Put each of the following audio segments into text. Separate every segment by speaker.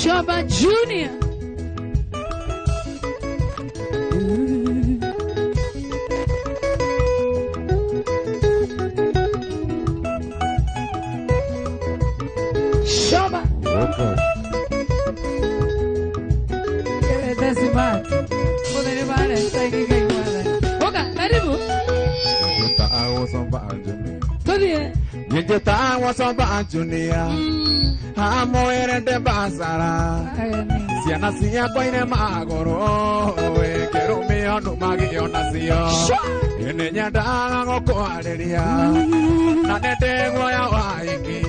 Speaker 1: Shoba Junior. Shoba.
Speaker 2: Okay.
Speaker 1: That's bad. Oga, karibu.
Speaker 2: Nijeta wasomba Junior. Amo erende basara. Siana siya kwa ine magoro. Kero meo numagi onasio. Ine nyada ngoko areria. Nanete ngoya waiki.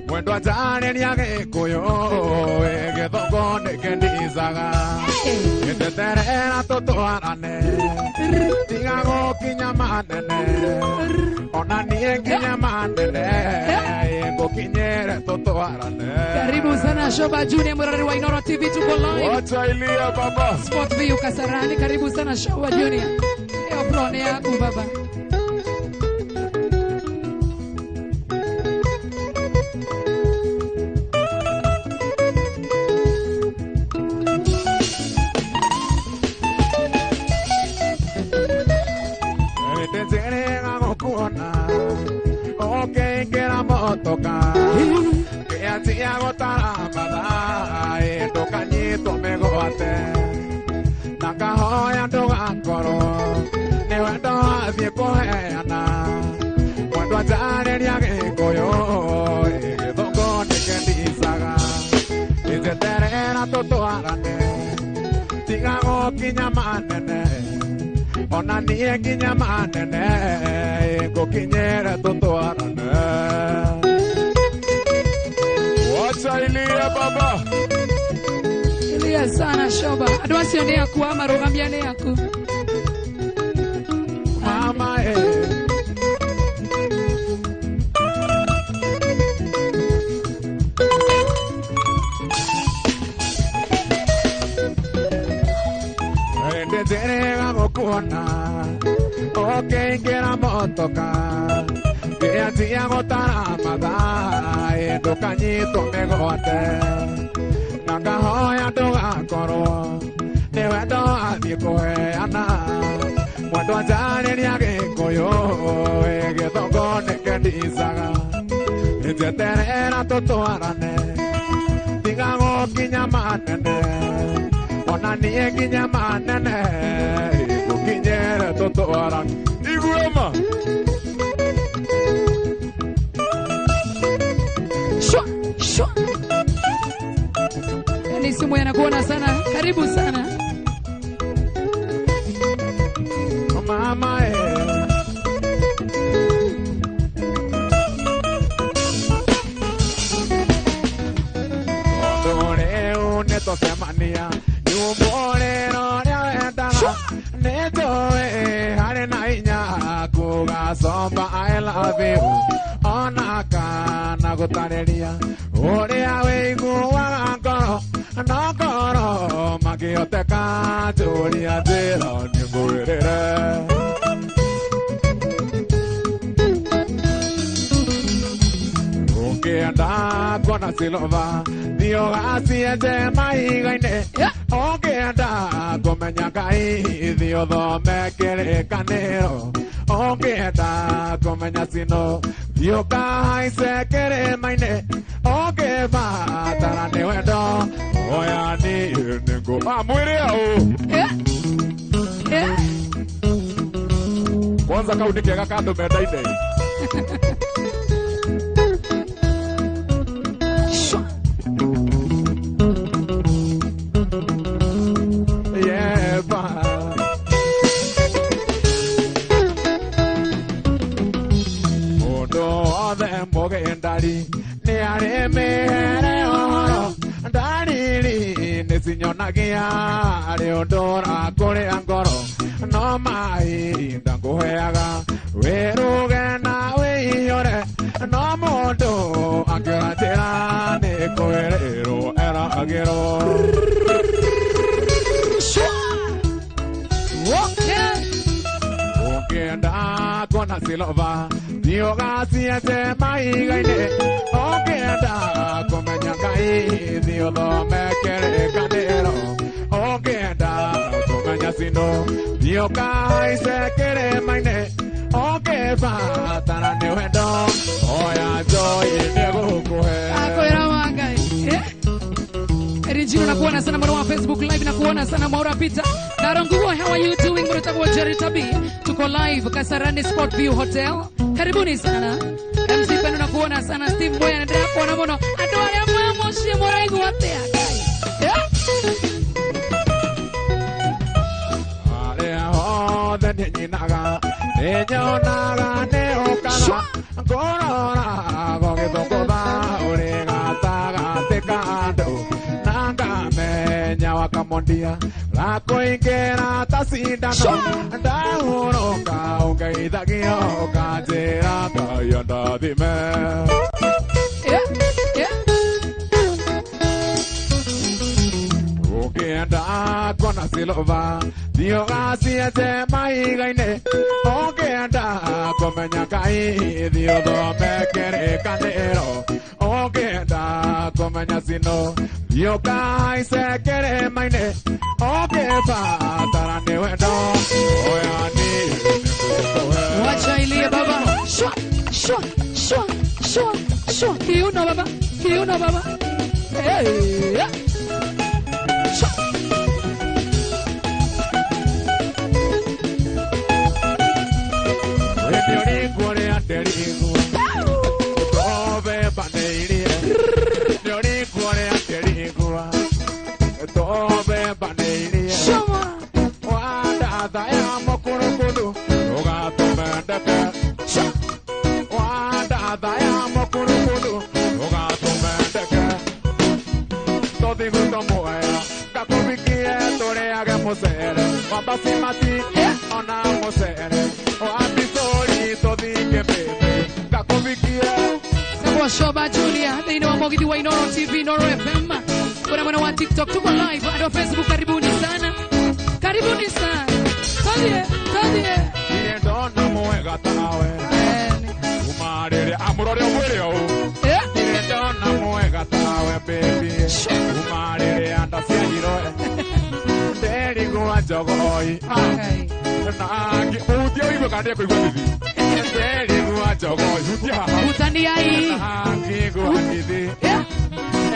Speaker 2: Mwendo atane niage koyo. Ege thongo nekendizaga. Niteterera toto arane. Tigago kinyamanene. Ona nie kinyamanene. Ego kinyere toto arane.
Speaker 1: Karibu sana Shoba Junior Murari wa Inoro TV tuko live.
Speaker 2: Wacha ilia baba.
Speaker 1: Sport View Kasarani. Karibu sana Shoba Junior. Eo prone yangu baba.
Speaker 2: Okay, get a motoka. Que así agotara para toca nito me goate. Nakahoya toga koro. Ne wendo así coheana. Cuando atare ni age koyo. Que toco ne que disaga. Y se terera toto arane. Tigago kinyamanene. Ona nie kinyamanene. Go kinyere toto arane. Wacha ilia baba.
Speaker 1: Ilia sana Shoba. Adwasi yone yaku ama rogambiane yaku.
Speaker 2: Mama Tenga mokuana. Okay, get a motoka. Que así agotara mada. Toca nito me goate. Nakahoya toga koro. Ne wendo así coheana. Cuando atare ni age koyo. Que toco ne que disaga. Nite terera toto arane. Tigago kinyamanene. Ona nie kinyamanene. Iku kinyere toto arang. Igurama.
Speaker 1: Shwa, shwa. Yani simu yanakuona sana. Karibu sana.
Speaker 2: Mama Ondore uneto semania. Umore no ya neto hare nainya kuga somba I love you onaka nagotareria ore awe guwa koro no koro magioteka joria zero nyugurere anda kona silova dio asiete mai gaine oke anda komenya kai dio do mekere kanero oke anda komenya sino dio kai se kere maine oke ba tarane wendo oya ni nengo amwire kwanza kaunike kakando medaine ne are mere oro dariri ne sinyonagia are odora kore angoro no mai ndango heaga weruge na we yore no modo angatera ne koerero era agero Okenda kona silova Dioga siete mai gaine Okenda komenya kai Dios no me quiere canero. O que da comeña si no. Dios cae se quiere maine. O que va tan neuendo. Oya yo y nego coge.
Speaker 1: Ako iramanga. Erijino na kuona sana mwana wa Facebook live na kuona sana Maura Peter. Narongua, how are you doing? Murutabu Jerry Tabi. Tuko live Kasarani Sport View Hotel. Karibuni sana. MC Penu na kuona sana Steve Boy na dada kuona mono. Adoa ya mwa moshi mora igu watea.
Speaker 2: Ale ho de ni naga. Eño naga ne okana. Corona go que toko da orega taga te canto. Nanga me nyawa mondia la coinquera tasinda no da uno ka unga idagio ka jera ka yanda dime okay anda kona silova dio así ese mai gaine okay anda comenya kai dio do me quiere canero okay anda comenya sino Yo kai se quiere maine, o que va tarande bueno, oyani.
Speaker 1: Wacha ilie baba, shwa, shwa, shwa, shwa, shwa. Kiuno baba, kiuno baba. Hey, shwa.
Speaker 2: Wewe ni kore aterigo, tobe bandeiri. Wewe kore aterigo, tobe bandeiri.
Speaker 1: Shoma.
Speaker 2: Wanda daya mokuru, oga tomendeke. Wanda daya mokuru, oga tomendeke. Todo igual moya, kakubikie tore agemosere, wabasimati ona mosere.
Speaker 1: Shoba Julia, they know Mogidi wa Inoro TV, Inoro FM. Kuna mwana wa TikTok, tuko live, ado Facebook, karibuni sana. Karibuni sana. Tadie, tadie.
Speaker 2: Iye dona muega tawe. Umarere, amurore obwereo. Iye dona muega tawe, baby. Umarere, anda siahiroe. Deri guwa jogoi.
Speaker 1: Okay.
Speaker 2: Nagi, udio ibo kandia kwa igwa bibi. Deri guwa jogoi, udia.
Speaker 1: Utania hii.
Speaker 2: Nagi guwa bibi.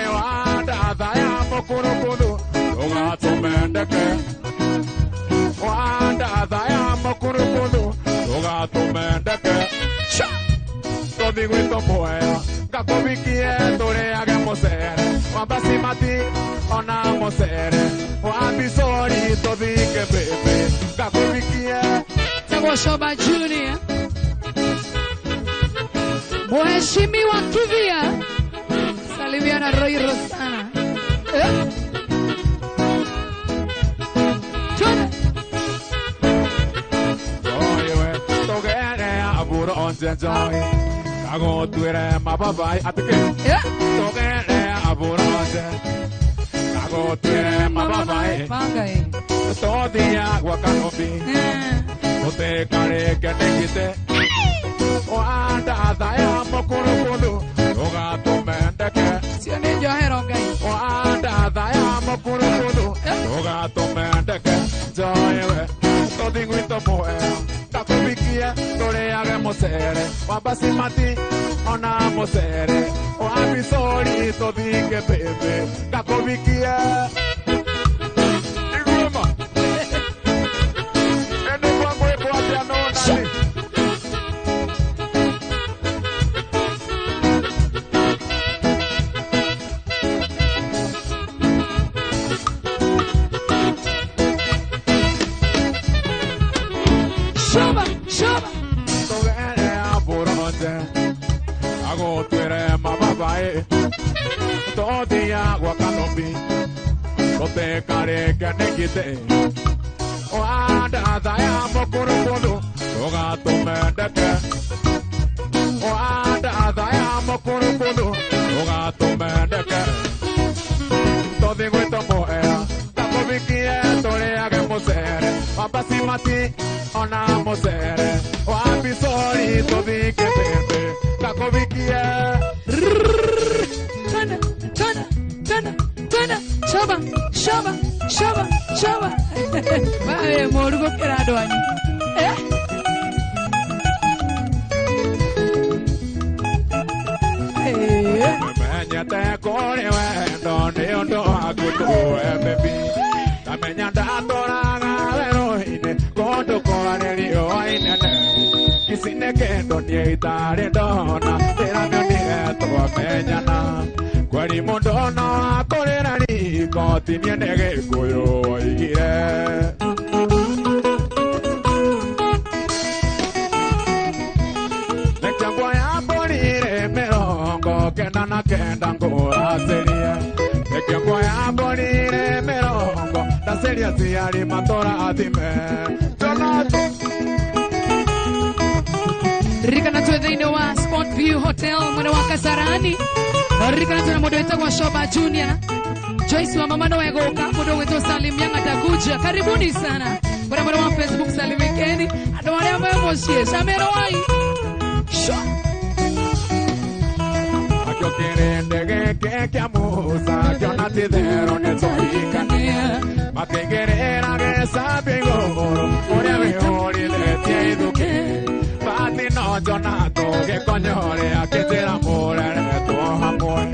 Speaker 2: Ewanda daya mokuru, oga tumendeke. Wanda daya mokuru, oga tumendeke. Todo igual moya, kakubikie tore agemosere. Wabasimati ona mosere. Wabisori todike bebe, kakubikie.
Speaker 1: Tabo Shoba Julia. Mheshimiwa Kivia. Salimia na Roy Rosana.
Speaker 2: Joy, togere aburo onse joy. Kago tuere mababai atike. Togere aburo onse. Kago tuere mababai.
Speaker 1: Pangai.
Speaker 2: Todia guacanopi. Ote kare kenekite. Wanda daya mokuru, oga tumendeke.
Speaker 1: Sione johero gai.
Speaker 2: Wanda daya mokuru, oga tumendeke. Joyewe, todo igual moya. Kakubikie tore agemosere. Wabasimati ona mosere. Wabisori todike bebe. Kakubikie. Iguma. Ende kwangu eko apiano nani.
Speaker 1: Shoba, shoba.
Speaker 2: Togere aburonte. Ago tuere mababae. Todia guacanopi. Tote kare kenekite. Wanda daya mokuru, oga tumendeke. Wanda daya mokuru, oga tumendeke. Todo igual moya, kakubikie tore agemosere. Wabasimati ona mosere. Wabisori todike bebe, kakubikie.
Speaker 1: Tana, tana, tana, Shaba, shaba. Bae morugo kiradwani.
Speaker 2: Menyete kore wendo ni undu agutuwe baby. Tamenya ndatoraga weroine kundu kwarerio wainene. Kisine kendo ni itari ndona tiranio nigetwa menyana. Kweri mundu no akorera riko tinie ni gikuyu oigire. Kenda kenda nguraseria ekyo ya bonire merongo daseria siari matora atime tonato
Speaker 1: Rika na tuwe wa Sport View Hotel mwana wa Kasarani Rika na tuwe modo wetu wa Shoba Junior Joyce wa mama noe goka modo wetu Salim Yang atakuja karibuni sana kwa mwana wa Facebook Salim Weekendi adwale ambayo moshie Samero wai
Speaker 2: Yo querende que amusa yo na te dero ne soikania mategerera que sabe goro ore veori le tie duke pati no yo na to que coñore a que te amor tu amor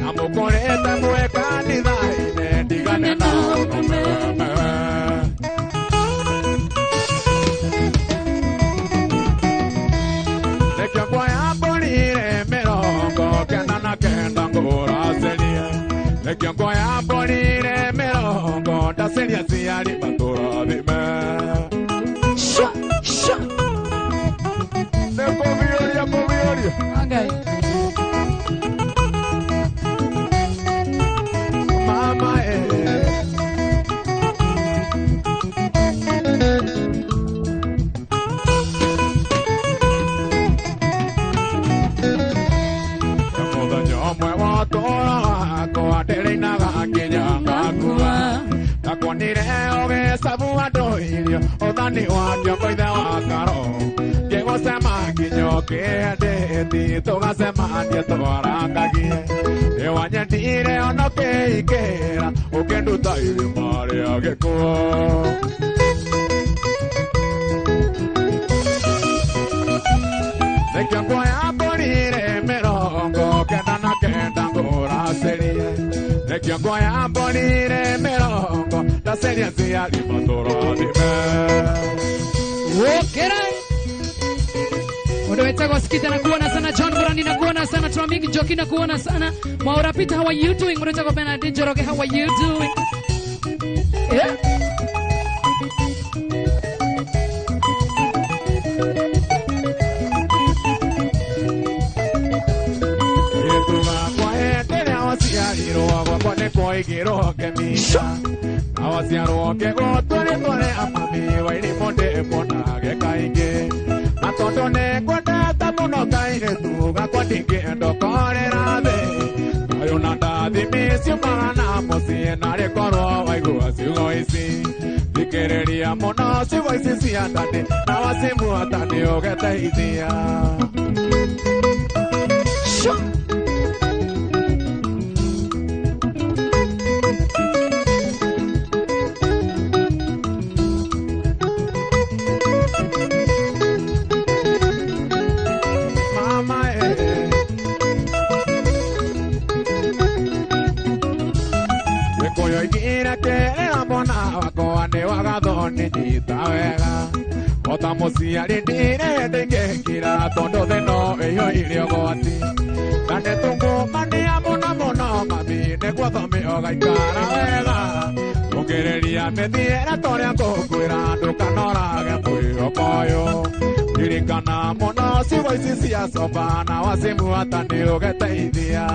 Speaker 2: amo por esta fue candida y me digan no de que voy a morir merongo kenda ngora seria de que voy a morir merongo da seria siari batora de me
Speaker 1: sha
Speaker 2: de povioria
Speaker 1: okay
Speaker 2: mama Odani wadio koida wakaro Llego se maquillo que de ti toga se mandia torangagie E wanya dire ono que ikera o que nduta iri mare ageko De que voy a morir merongo que nana kenda ngora serie De que voy a morir merongo la serie se alimatora de
Speaker 1: Wokerai Mudo wetu wasikita na kuona sana John Brandi na kuona sana Tramiki Joki na kuona sana Maura Pita, how are you doing? Mudo wetu Benedict Joroge, how are you doing? Yeah.
Speaker 2: Quiero que mi awasiaro que gotore tore amami wairi monde pona que caige atotone kwata tamuno caige tu ga kwatinge ndo korera de ayo nanda di misio mana mosi na re koro waigo asigo isi dikereria mono sigo isi si atane awasimu atane o que te idea Musiari dire de que kira tondo de no yo irio goati dane tungo mani amona mono mami ne cuando me oga cara vega no querería me diera toria cocuera do canora que fui opoyo irikana mono si voy si si asopana wasimu atani o que te idea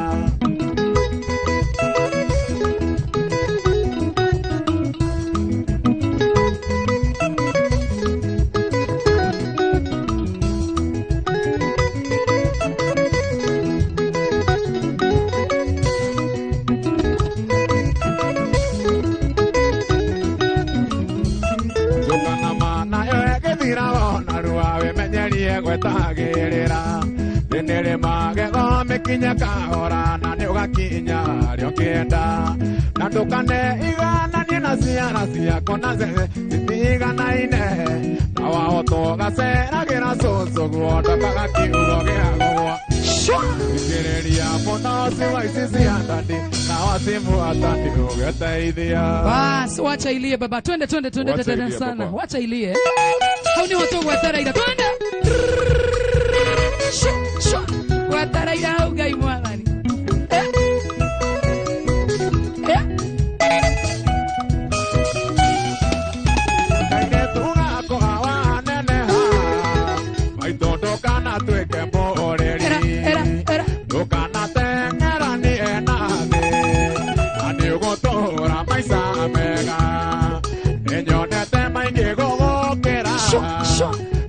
Speaker 2: Gwetagerera denere magego mekinya kahora na ni ugakinya rio kienda na ndukane igana ni na cia kona ze Tiga na ine Na wao toga sera gira soso Guoda kaga kiugo gira gua Ikireria mona siwa isisi andani Na wasimu atani ugeteithia
Speaker 1: Bas, wacha ilie baba. Twende sana. Wacha ilie. Hau ni watu gwetera twende. Gwetera ira hau gai mwathani.
Speaker 2: Kaire tuga ko hawa nene ha Maitondo kana tweke moreri
Speaker 1: Era.
Speaker 2: Tukana tengera ni enade Ani ugotora maisa mega Enyonete maingi gogokera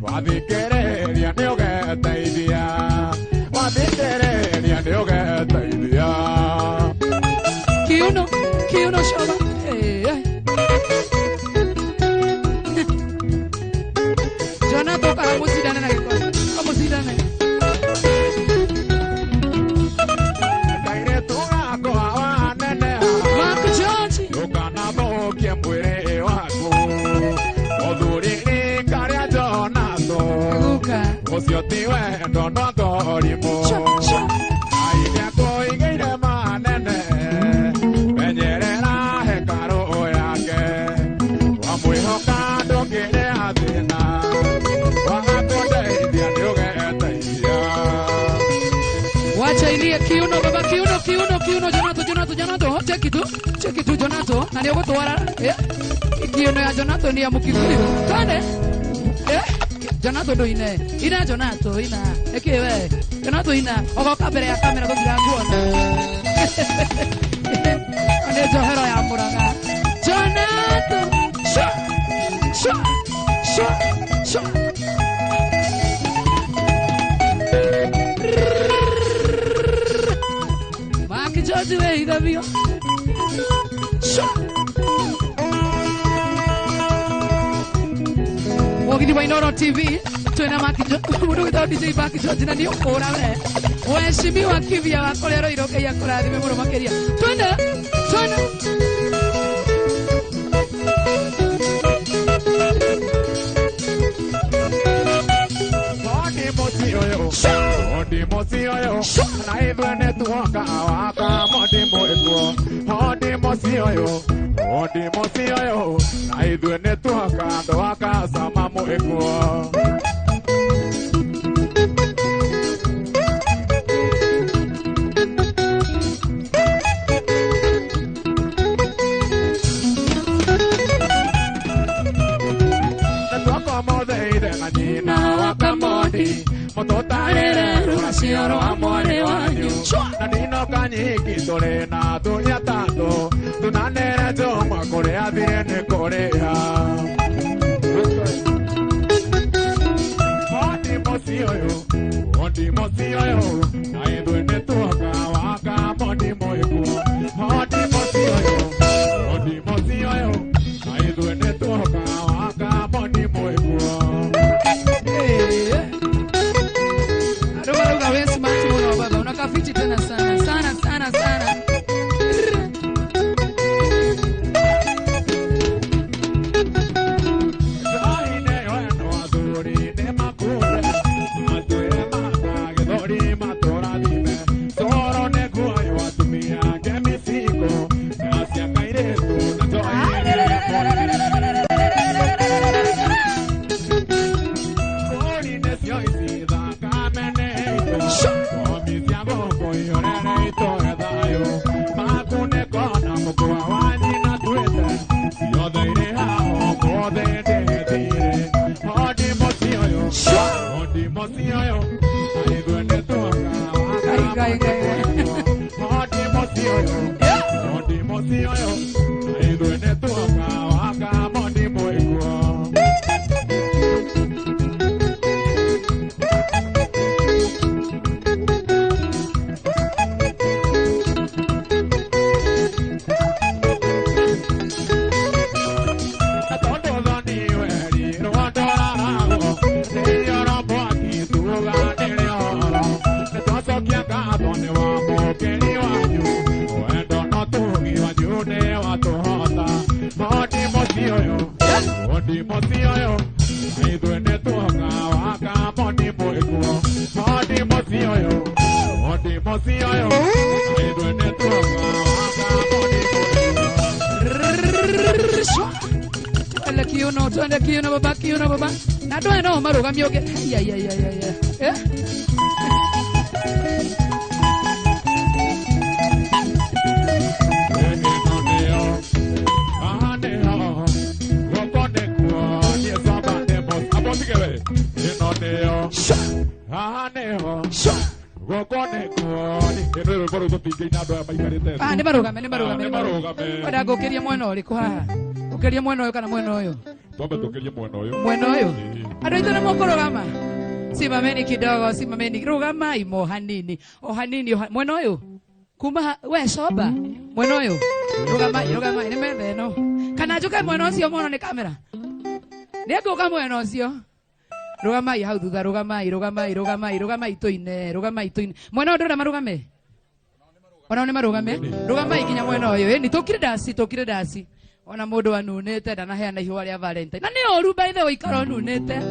Speaker 2: Wathikereria ni ugeteithia Wathikereria ni ugeteithia
Speaker 1: Kiuno shoba. Jonato para musidane na iko. Musidane.
Speaker 2: Kaire tuga ko hawa nene ha
Speaker 1: Mark George.
Speaker 2: Tukana bokie mwiri waku Othuri karia Jonato
Speaker 1: Guka.
Speaker 2: Ucio ti wendo no thorimo Aire koigeire manene Menyerera hekaru yake Wamwihoka ndũngĩrĩ athĩna Wagakũndeithia nĩ ũgeteithia
Speaker 1: Wacha ilie kiuno baba, kiuno Jonato. Cheki tu Jonato. Na ndio gutwara. Kiuno ya Jonato ni ya mukifuri. Twende. Jonato ndo ina Jonato ina. Ekiwe. Jonato ina. Ogoka mbere ya kamera kugira nguona. Ane johero ya muraga. Jonato. Sha. Mark George we idavio. Ogini Wainoro TV twena Mark George mundu witwa DJ Mark George na ndio ora we waheshimiwa kivya wako lero iroke ya kurathime muno makeria twende
Speaker 2: Odi mosioyo na ivene tuoka waka modi moetuo Odi mosioyo na ivene tuoka doaka sama moetuo Tuoko modeide na jina waka modi Mototarere ruasioro amore wanyu Nadino kanyiki tore na dunya tando Tunanere joma korea direne korea Odi mosioyo Na idwene tuoka waka modi moeku Odi mosioyo Na idwene tuoka waka modi moeku
Speaker 1: Unakafiti tena sana.
Speaker 2: yo. Odi mocio yo. Ai duende tuanga waka moni poekuo. Odi mocio yo. Odi mocio yo. Ai duende tuanga waka moni poekuo.
Speaker 1: Twende kiuno baba. Na twende no marugamio ge. Ya. Ni marugame. Wenda gukiria mwena uriku haha. Ukiria mwena uyu kana mwena uyu?
Speaker 2: Twambe tukirie mwena uyu.
Speaker 1: Mwena uyu? Andu aitũ nĩ mũkũrũgama. Simameni kidogo, simameni. Rugamai mo hanini. O hanini mwena uyu. Kuma we soba. Mwena uyu. Rugamai nĩ metha ĩno. Kana njuke mwena ũcio muono nĩ kamera. Nĩ ngũka mwena ũcio. Rugamai hau thutha, rugamai tuine. Mwena ũndũ marugame. Ona nĩ marugame. Rugamai nginya mwena ũyũ. Ni tukire dasi. Ona mũndũ anunĩte ndanaheana ihũa rĩa Valentine. Na nĩ ũru by the way ikara ũnunĩte.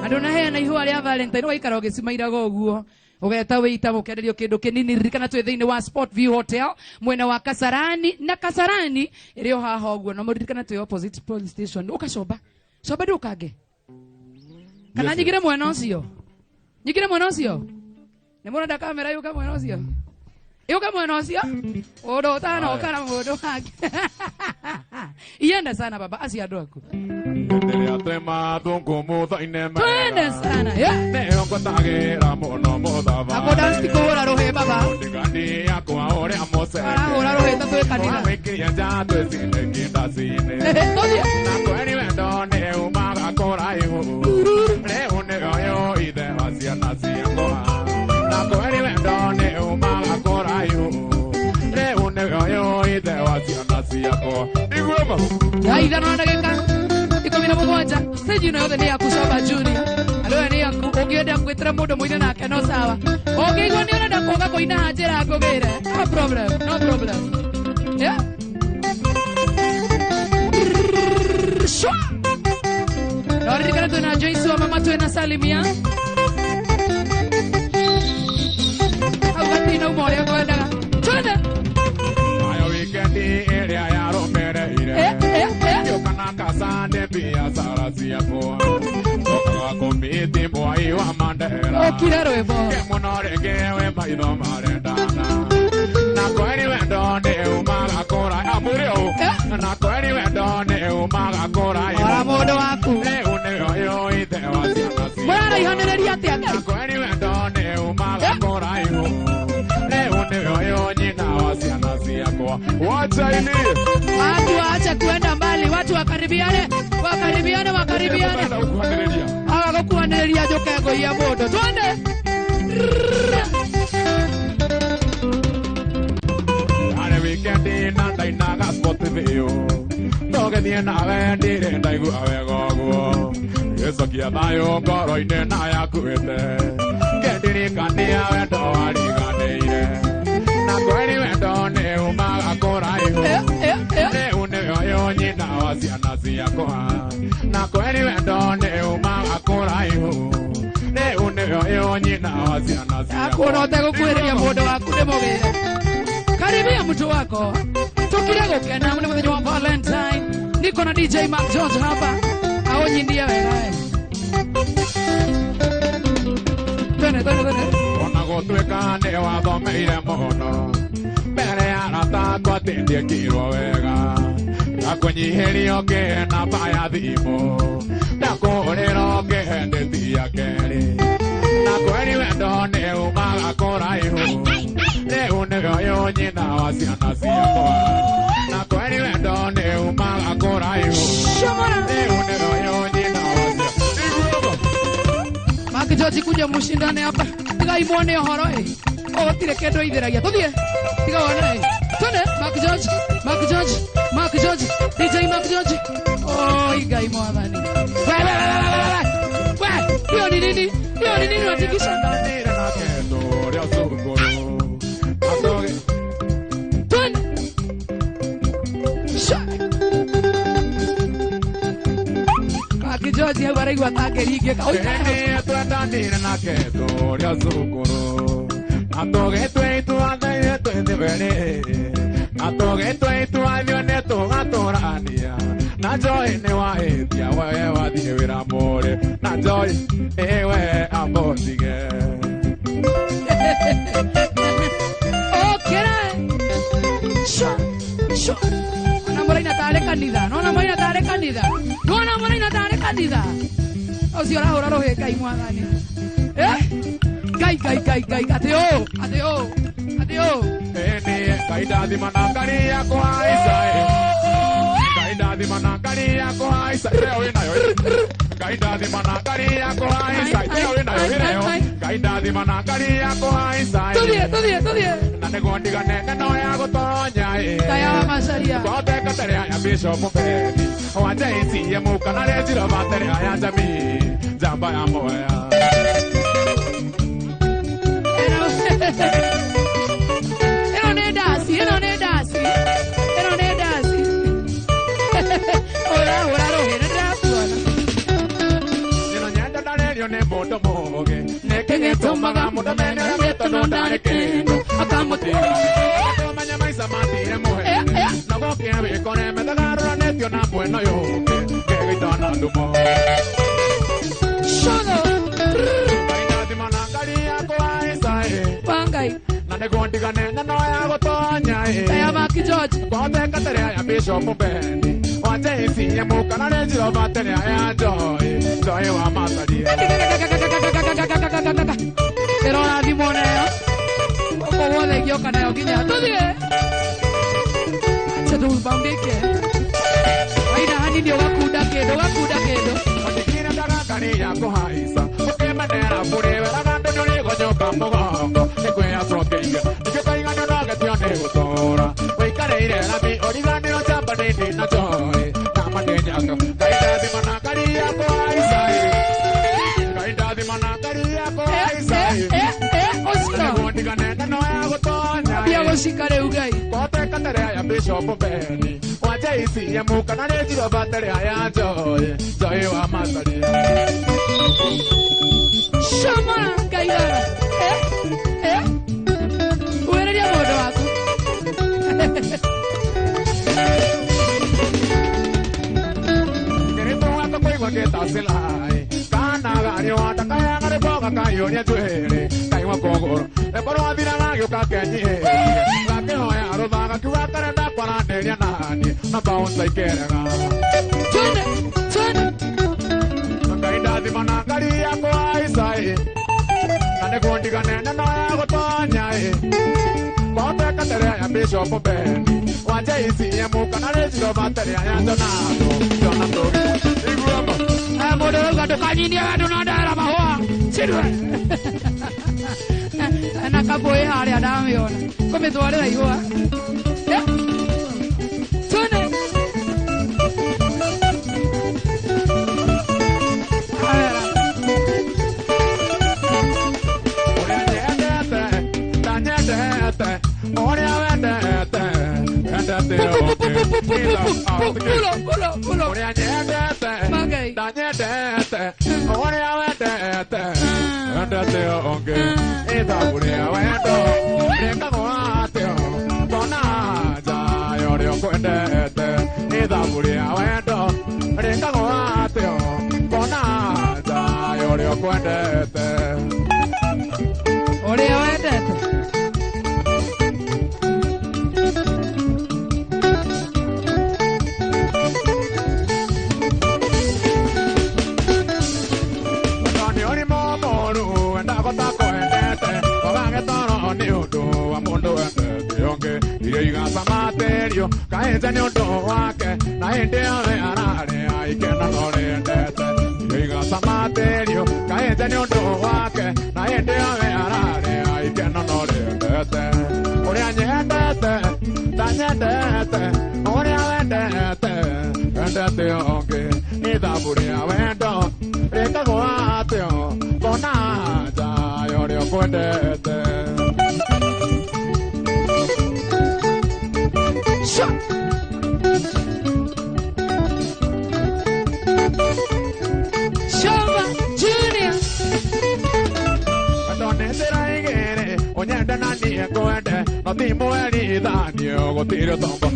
Speaker 1: Andũ naheana ihũa rĩa Valentine waikara ũgĩcimairaga ũguo. Ugeta wĩita mũkenderio kĩndũ kĩnini ririkana twĩ thĩinĩ wa Sport View Hotel mwena wa Kasarani na Kasarani ĩrĩ o haha ũguo na mũririkana twĩ opposite police station. Ũkacoba ndũkange. Kana nyigire mwena ũcio. Nĩ mũrenda kamera yuka mwena ũcio. Yuka mwena ũcio. Ũndũ ũtana ũkara mũndũ wake. Ienda sana baba asi andũ aku.
Speaker 2: Nderea tema tungu muthaine ma.
Speaker 1: Twende sana.
Speaker 2: Neo ngotagĩra mũno mũthava.
Speaker 1: Ako dance kũhũra rũhĩ baba.
Speaker 2: Ndigani yakwa ũrĩa mũceke.
Speaker 1: Arahũra rũhĩ ta twĩ kanitha.
Speaker 2: Wĩkĩria njatũ cine kĩndaci-inĩ. Na kweri wendo nĩ umaga kũraihu. Rĩu nĩyo ithe wa ciana ciakwa. Na kweri wendo nĩ umaga kũraihu. Rĩu nĩyo ithe wa ciana ciakwa. Niguo ma.
Speaker 1: Ya ithano ndagĩka 17. Stage ĩno yothe nĩ yaku Coba Junior. Andũ aya nĩ yaku ũngĩenda gwĩtĩra mũndũ mũine nake no sawa. Ũngĩigua nĩ ũrenda kũga kũina njĩra ngũgĩre. No problem. Yeah. No ririkana twĩna Joyce wa mama twĩna Salimia. Hau gatina uma ũrĩa ngwendaga. Twende.
Speaker 2: Ayo wikendi ĩrĩa yarũmĩrĩire. Yũkana kasande biacara ciakwa. Tokaga kũmiti mwai wa Mandela.
Speaker 1: Ũkire rwĩmbo.
Speaker 2: Mũno rĩngĩ we maitho marendana. Na kweri wendo nĩ umaga kũraihu. Mũrĩ ũũ. Na kweri wendo nĩ umaga kũraihu.
Speaker 1: Ora mũndũ waku.
Speaker 2: Rĩu nĩyo ithe wa ciana ciakwa.
Speaker 1: Mũraraihanĩrĩria atĩa Ngai?
Speaker 2: Na kweri wendo nĩ umaga kũraihu. Rĩu nĩyo nyina wa ciana ciakwa. Wacha ili.
Speaker 1: Watu waache kuenda mbali, watu wakaribiane. Agakuanĩrĩria njoke ngũia mũndũ. Twende.
Speaker 2: Arĩ wikendi na ndainaga Sport View. Tũgĩthiĩ nawe ndirĩ ndaigua wega ũguo. Gĩcokia thayũ ngoro-inĩ na yakuĩte. Ngĩndirikania wendo wariganĩire. Na kweri wendo nĩ umaga kũraihu. Rĩu nĩyo nyina wa ciana ciakwa. Na kweri wendo nĩ umaga kũraihu. Rĩu nĩyo nyina wa ciana ciakwa.
Speaker 1: Akuona ũtegũkuhĩrĩria mũndũ waku nĩ mũgĩre. Karibia mtu wako. Tukire gũkena nĩ mũthenya wa Valentine. Niko na DJ Mark George hapa. Aonyindia wega. Twende.
Speaker 2: Ona gũtuĩka nĩ wathomeire mũno. Mbere ya arata akwa tindĩkirwo wega. Ndakũnyihĩria ũngĩhe namba ya thimũ. Ndakũhũrĩra ũngĩhe ndĩti ya kerĩ. Na kweri wendo nĩ umaga kũraihu. Rĩu nĩyo nyina wa ciana ciakwa. Na kweri wendo nĩ umaga kũraihu. Rĩu nĩyo nyina wa ciana ciakwa.
Speaker 1: Mark George kuja mushindane hapa. Tiga imwone ũhoro gũtirĩ kĩndũ ithĩragia. Tũthiĩ. Tiga wone. Twende Mark George. DJ Mark George. Ngai mwathani. Hiyo ni nini? Unatikisha? mũndũ atangĩringĩka
Speaker 2: Eni twendanire nake tũrĩ o cukuru na tũgĩtua itua thaithĩ twĩthĩbĩrĩ na tũgĩtua itua thione tũgatũrania na Joy nĩ wahĩtia we wathiĩ wĩra mũrĩ na Joy ĩwe amũtige.
Speaker 1: Ona mũraina tarĩ kanitha, nona mũraina tarĩ kanitha, nona mũraina tarĩ kanitha. Ũcio ũrahũra rũhĩ Ngai mwathani. Ngai, atĩ ũ.
Speaker 2: Eni Ngai ndathima na ngari yakwa haica Ngai ndathima na ngari yakwa haica ĩrĩa wĩ nayo Ngai ndathima na ngari yakwa haica ĩrĩa wĩ nayo Ngai ndathima na ngari yakwa haica
Speaker 1: Tũthiĩ.
Speaker 2: na nĩguo ndigane ng'ano ya gũtonya
Speaker 1: Taya wa Macharia.
Speaker 2: Kwoteka terĩa ya Bishop Beni wanja icie mũka na rĩnjiro baterĩa ya jamii njamba ya moya
Speaker 1: Ĩno nĩ ndaci. Ũrahũra rũhĩ nĩndĩrakuona.
Speaker 2: Ĩno nyenda ndarĩrio nĩ mũndũ mũũgĩ nĩkĩ gĩtũmaga mũndũ mene ũrĩa tondũ ndarĩ kĩndũ akamũtĩra tũmenye maica matire mũhene na gũkĩa wĩkore methagarũranĩtio na mwena yũngĩ ngegĩita na ndumo Ngai ndathima na ngari yakwa haica
Speaker 1: Ngai.
Speaker 2: na nĩguo ndigane ng'ano ya gũtonya
Speaker 1: Taya Maki George.
Speaker 2: kwoteka terĩa ya Bishop Beni wanja icie mũka na rĩnjiro baterĩa ya Joy wa Macharia
Speaker 1: Ĩrora thimũ nayo. Ũguo wothe ingĩoka nayo nginya tũthiĩ. Acha tũbambĩke. Waina hanini ũgakunda kĩndũ.
Speaker 2: Ondikire ndagakari ya kũhaica ũkĩmenera bũrĩ weraga ndũ nĩũrĩgonyoka mũgongo nĩkwĩyacokeire nĩkĩo kaigana nogetio nĩ gũtũũra wĩikareire rami ũriganĩro njamba nĩndĩ na Joy na manĩnyaka Ngai ndathima na ngari yakwa haica Ngai ndathima na ngari yakwa haica nĩguo ndigane ng'ano ya gũtonya
Speaker 1: Bia gũcika rĩu Ngai.
Speaker 2: kwoteka terĩa ya Bishop Beni wanja icie mũka na rĩnjiro baterĩa ya Joy wa Macharia
Speaker 1: Shama Ngai gara. Uwereria mũndũ waku.
Speaker 2: Nĩrĩtũga tũkũigua ngĩtacĩlaĩ kana gari wanda kaya garĩ boga kayũria njwĩrĩ kaigua kũgũrũ rekorwo athiraga gĩũka kenyihĩrie gakĩhoya rũthaga kiuga kare ndakwaranĩria nani na bounce ikerega Ngai ndathima na ngari yakwa haica na nĩguo ndigane ng'ano ya gũtonya kwoteka terĩa ya Bishop Beni wanja icie mũka na rĩnjiro baterĩa ya Jonathan iguomo
Speaker 1: Mũndũ ũrauga ndũkanyinie andũ na ndara mahũa. Chirwe. Na kabũĩ harĩa ndamĩona. Kũmĩtwarĩra ihũa. Tune.
Speaker 2: ũrĩa wendete ũrĩa nyendete ndanyendete ũrĩa wendete wendete ũngĩ ĩthabu rĩa wendo rĩkagwo atĩa mbona nja ya ũrĩa ũkwendete ĩthabu rĩa wendo rĩkagwo atĩa mbona nja ya ũrĩa ũkwendete
Speaker 1: Ũrĩa wendete.
Speaker 2: Kaenja nĩ ũndũ wake na hĩndĩ yothe ararĩa ikeno no rĩendete igasa materio kaenja nĩ ũndũ wake na hĩndĩ yothe ararĩa ikeno no rĩendete ũrĩa nyendete ndanyendete ũrĩa wendete wendete ũngĩ ithabu rĩa wendo rĩkagwo atĩa mbona nja ya ũrĩa ũkwendete
Speaker 1: Show
Speaker 2: ni kwende no timweli thanio gutire tombo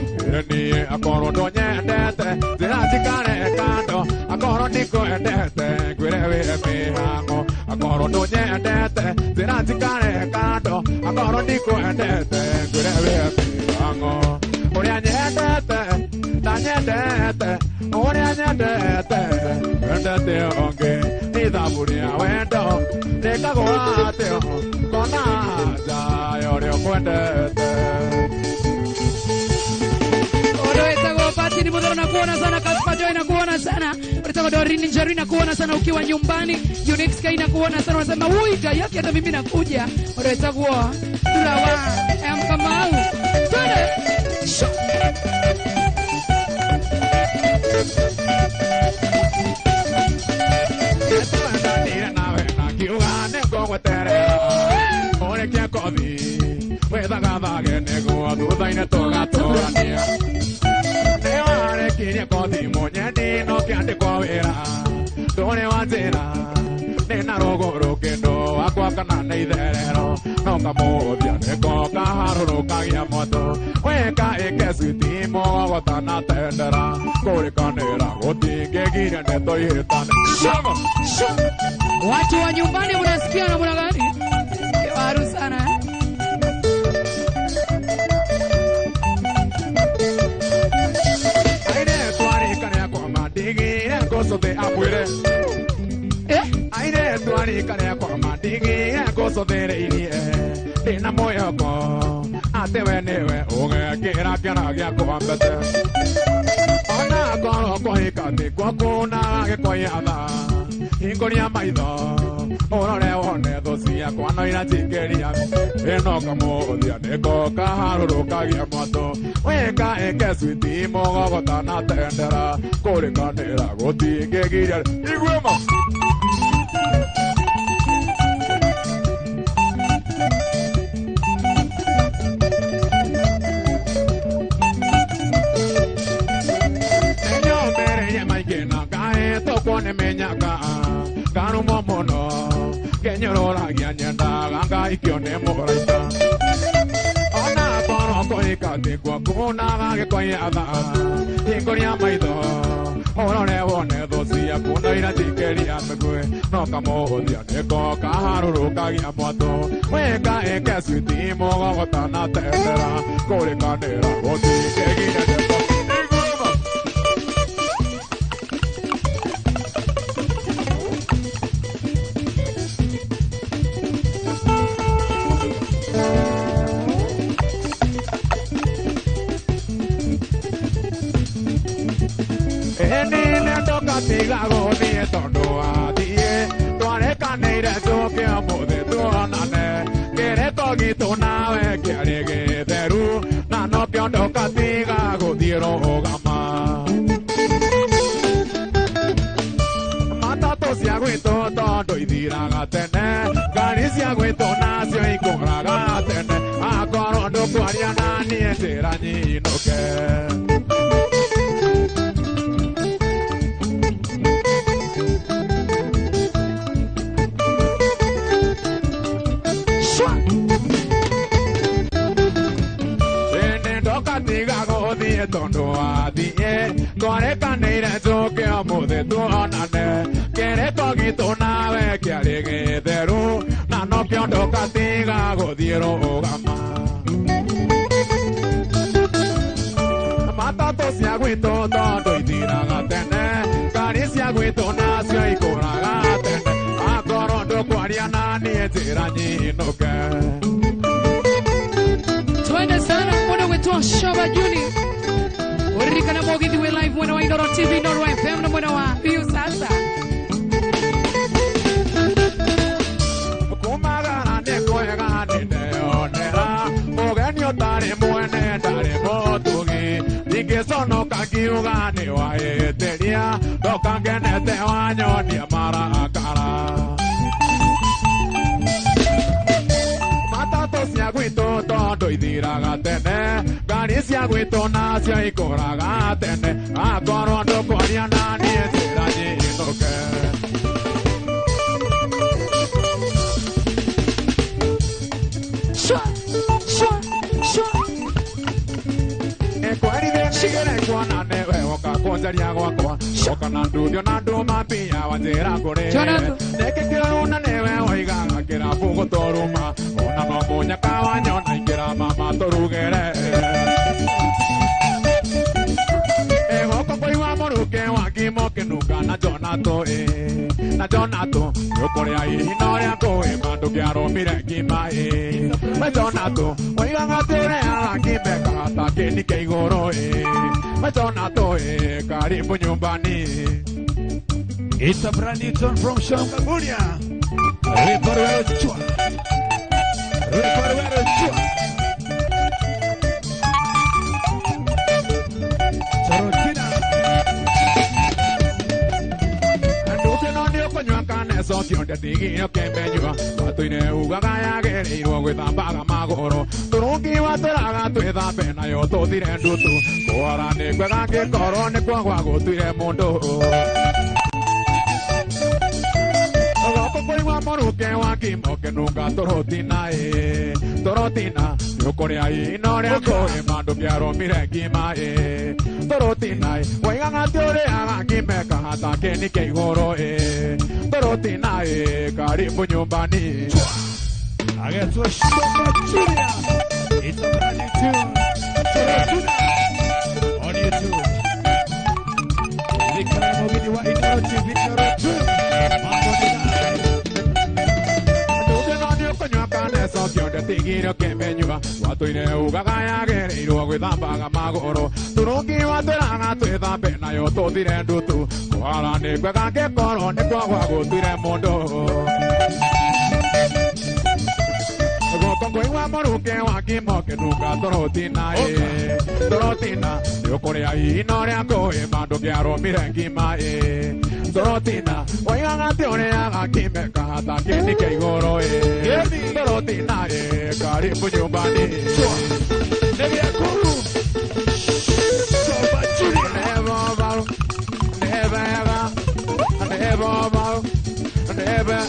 Speaker 2: ni akoro ndonyendete ziratikane kando akoro ndikwendete ngwirewe mihango akoro ndonyendete ziratikane kando akoro ndikwendete ngwirewe mihango uria nyendete tanyendete uria nyendete wendete onge nithaburia wendo nikagwatio kona nja uria kwendete
Speaker 1: Pati ni mudhara na kuona sana Kaspa Joy na kuona sana unataka Dorini Njeri na kuona sana ukiwa nyumbani Unix Sky na kuona sana unasema uiga yake hata mimi nakuja unataka kuwa tulawa Kamau twende
Speaker 2: Kiria kothi monyeni no kiande kwa wira ndone wanjira nina rogoro kendo wakwa kana na itherero no kamuthia niko kaharurukagia moto weka ikeswiti mogotana tendera kurikanira gutingegiria netoihitane
Speaker 1: watu wa nyumbani mnasikia na mna gani waru sana
Speaker 2: so de apuere aire tuani kare kwa madigi gozo de reini dina moyo ko ate wenewe oge kira kira gya ko ambete ona ko ikate ko kuna ge ko yada ingoria maido orore one dosia kwa no ina tikeria eno kamo dia neko kaharuruka gya moto weka ekeswiti mogotana tendera kore kanera gotingegiria igwema enyo mere ya maikena kae tokone menyaka kanu momono kenyorola gyanyenda ganga ikione moraita ona kono ko ikate kwa kuna ge ko yada ingoria maido orore wone dosia kuna ira tikeria megwe no kamothia neko kaharurukagia moto weka ekeswiti mogotana tendera kore kanera gotingegiria neko Tigago ni tondo adie tuare kaneire soke amode tuanane kere togi tunawe kiarege deru na no piondo katigago diero gama mata to sia guito tondo idiraga tene gari sia guito nasio ikoraga tene akoro ndo kwariana ni etera ni noke tondo adie kore kaneire soke amode tuonane kere togi tunawe kiarege deru na no piondo katiga godiero gama mata to sia guito tondo idiraga tene kari sia guito nasio ikoraga tene akoro ndo kwariana ni etira nyinoke
Speaker 1: twende sana mwana wetu Shaba Juni Urika na Mogi we live mwana wa Indoro TV Indoro FM na mwana wa Piu sasa
Speaker 2: kumagara neko ega nineonera mogeni otare mwene tare motugi digesono kakiuga ni waeteria dokangenete wanyonia mara akara matato cia gwito tondo ithiraga tene ngari cia gwito nacio ikoraga tene akorwo ndukwaria nani njĩra nyinũke
Speaker 1: Sure.
Speaker 2: kuona newe woka kunjaria gwakwa woka na nduthio na nduma mbia wanjira kuri nekikiruna newe waigaga kirabu gutoruma ona no munyaka wanyona ingira mama turugere egoko koiwa moruke wangimo kinuka na Jonato yokore ai inoria ko e mando kiaro mire kimai ma Jonato waigaga tere ala kimeka ta keni keigoro ma Jonato karibu nyumbani.
Speaker 3: It's a brand new tune from Shangabunia. Reparwero chua. Chorotina.
Speaker 2: Anduke no ndio konywa kane so kionde digi okemenywa. Watuine ugagaya gereirwo gwithambaga magoro. Turungi waturaga twithambe nayo tuthire ndutu. Kwara ni kwega ngikoro ni kwagwa gutwire mundu. Koiwa moruke wakimo kenunga torotina yokore ai inoria ko e mando kiaro mire kimai torotina waigaga tiore aga kimeka hata keni keigoro torotina karibu nyumbani.
Speaker 3: Agetwa Shamba Junior. It's a brand new tune. Torotina on YouTube. Vikara Mogini wa Inoro TV Vikara tune.
Speaker 2: So kionde tigiro kemenywa watuine ugagaya gereirwo gwithambaga magoro turungi waturaga twithambe nayo tuthire ndutu kwara ni kwega ngikoro ni kwagwa gutwire mundu goko koiwa moruke wakimo kinuka torotina yokore ai inoria ko e mando kiaro mire ngimai torotina waigaga tiore aga kimeka hata keni keigoro torotina karibu nyumbani.
Speaker 3: Shamba Junior.
Speaker 2: Never.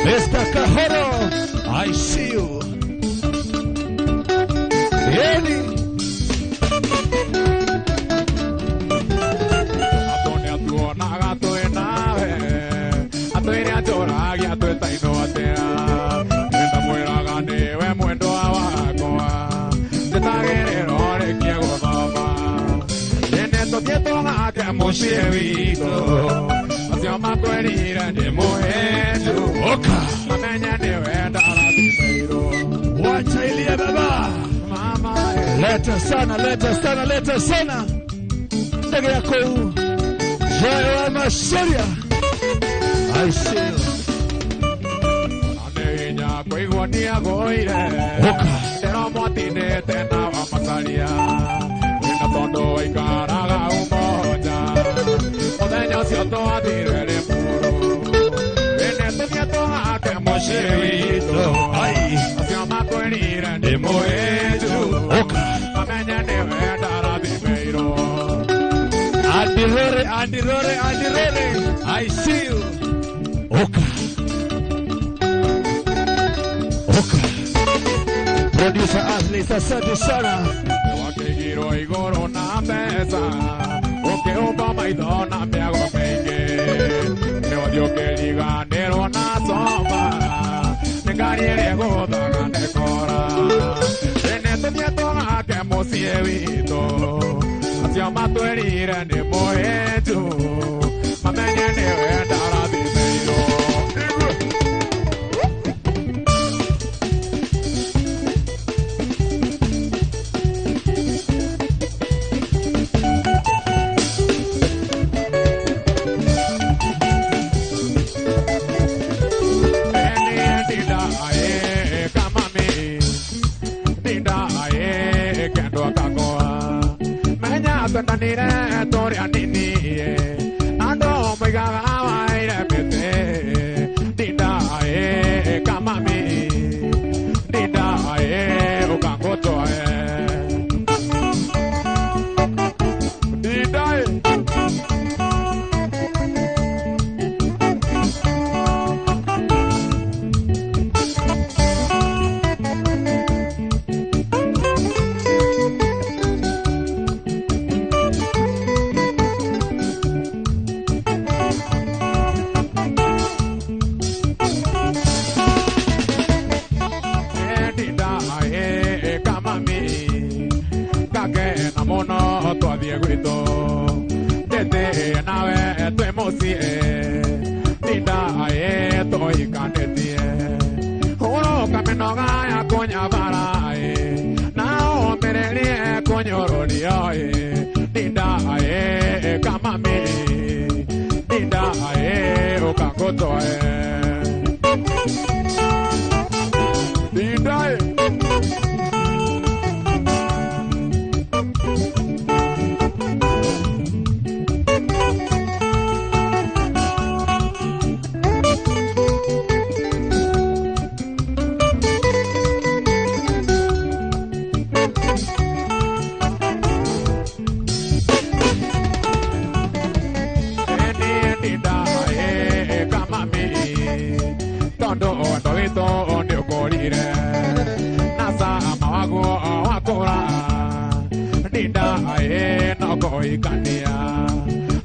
Speaker 3: Mr. Kahoro, I see you. Ready? Wacha ilie baba. Leta sana. Ndege yako. Joy wa Masharia. I see you.
Speaker 2: Anenya kwa nia goire. Tero motine tena wa masaria. Wenda tondo ikaraga umoja. Odenyo cio to athire puro. moeju.
Speaker 3: Oka.
Speaker 2: Mamenya newe darabi meiro.
Speaker 3: Andy Rore. I see you. Oka. Producer Atlas, asante sana.
Speaker 2: Wakigiro igoro na mesa. Oke Obama idona meago menge. Ne odio que diga nero na sopa. Negariere goda gane cora. Reneto nieto a que mosievito. Hacia mato herire ne moetu. Mamenya ne dara bibeiro. Nire toria nini ando mega aire pete dinda kamami dinda ukangoto dinda Dete nawe tu emosie Dinda to ikanetie Horo kameno gaya konya barai Nao merelie konyoro lioe Dinda kamame Dinda okakoto Dinda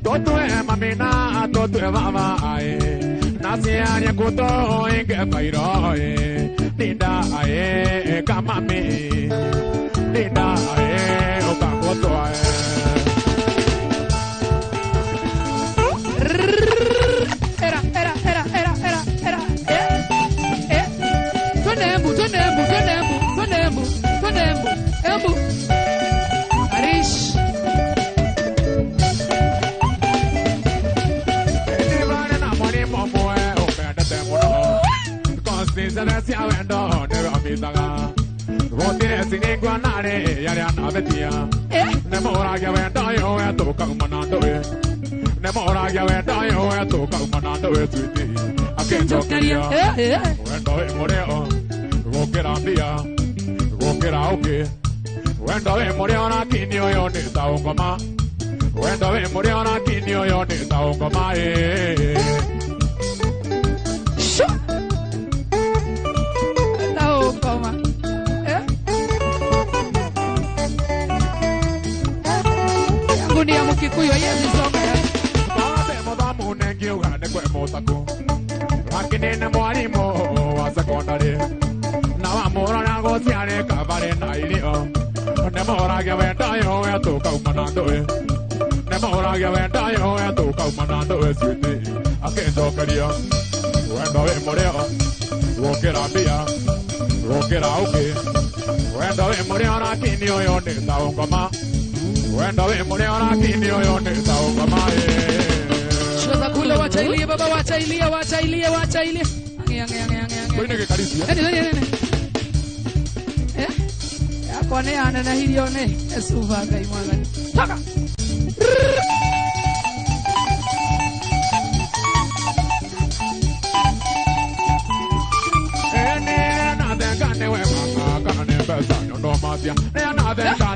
Speaker 2: Totue mamina, totue vavae Nasia kuto inge pairoe Dinda kamame Dinda okakotoe
Speaker 1: Era Tonembu Embu Arish
Speaker 2: Sia vendo nero amitaga Rotire sinigua nare yare anabetia Nemora ya vendo yo ya toka umanando e Nemora ya vendo yo ya toka umanando e tuiti Akenjo kiria Wendo e moreo Rokera mbia Rokera oke Wendo e moreo na kinyo yo ni taongoma Wendo e moreo na kinyo yo ni taongoma
Speaker 1: Ngunia mukikuyo yezi songa ya
Speaker 2: Baba moda munengi ugane kwe motako Rakine ne mwalimu wa secondary Na wa mora na gociare kabare na ilio Ne mora ge wenda yo ya toka umanando e Ne mora ge wenda yo ya toka umanando e sweetie Akenzo karia Wenda we moreo Wokera bia Wokera oke Wenda we moreo na kinyo yo ne taongoma Wenda we muriona kinyo yote saungama
Speaker 1: Shoza kule wachailie baba wachailie
Speaker 2: Kwene ke karisia
Speaker 1: Nene Yakone ana na hilione Esuva gai mwagani Toka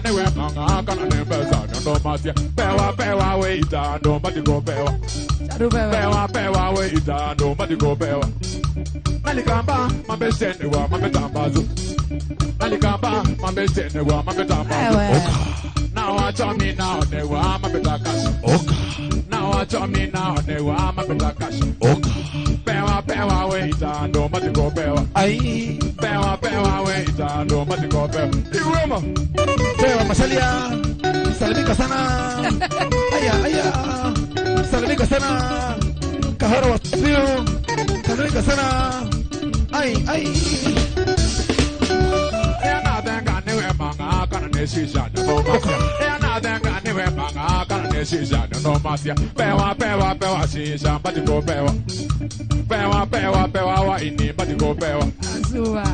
Speaker 2: newe manga kana nembeza no masia pewa we ita no matiko pewa pewa we ita no matiko pewa nalikamba mambesene wa mambetambazo nalikamba mambesene wa mambetambazo now watch me now they wa mambetakash now watch me now they wa mambetakash pewa we ita no matiko pewa
Speaker 3: Ai.
Speaker 2: pewa we ita no matiko pewa iwema
Speaker 3: Pewa masalia. Salimika sana. Aya. Salimika sana. Kahara wa Sio. Salimika sana. Ai.
Speaker 2: ena denga newe manga kana neshisha no masia ena denga newe manga kana neshisha no masia pewa shisha matiko pewa wa ini matiko pewa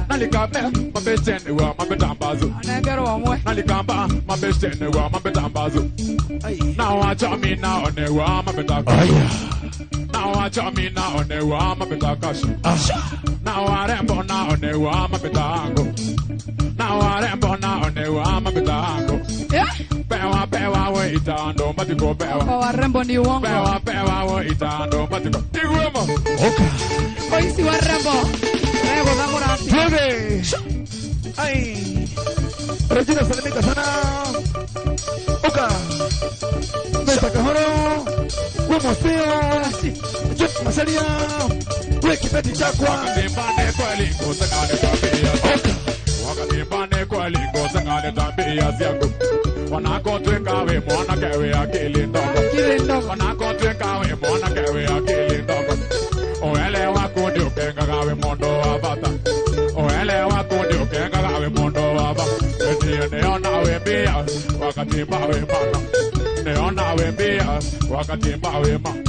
Speaker 2: nalikamba mambesene wa mambetambazo nalikamba mambesene wa mambetambazo now watch me now ne wa mambetakash now watch me now ne wa mambetakash now arembo now ne wa mambetango now arembo now ne wa mambetango pewa we itando matiko pewa
Speaker 1: warembo ni uongo
Speaker 2: pewa we itando matiko igwemo
Speaker 1: oisi warembo rego zamorati
Speaker 3: Bebe. Ai. Regina salimika sana. Oka. Besa kahoro. Wemo Sio. Jeff masalia. Weki beti chakwa.
Speaker 2: wakatimbane kweli kusangane tabia wakatimbane kweli kusangane tabia zako wanakotweka we mwana kewe akili ndogo wanakotweka we mwana kewe akili ndogo oele wako ndio kenga gawe mondo wa bata oele wako ndio kenga gawe mondo wa bata ndio neona we bia wakatimba we mana neona we bia wakatimba we mana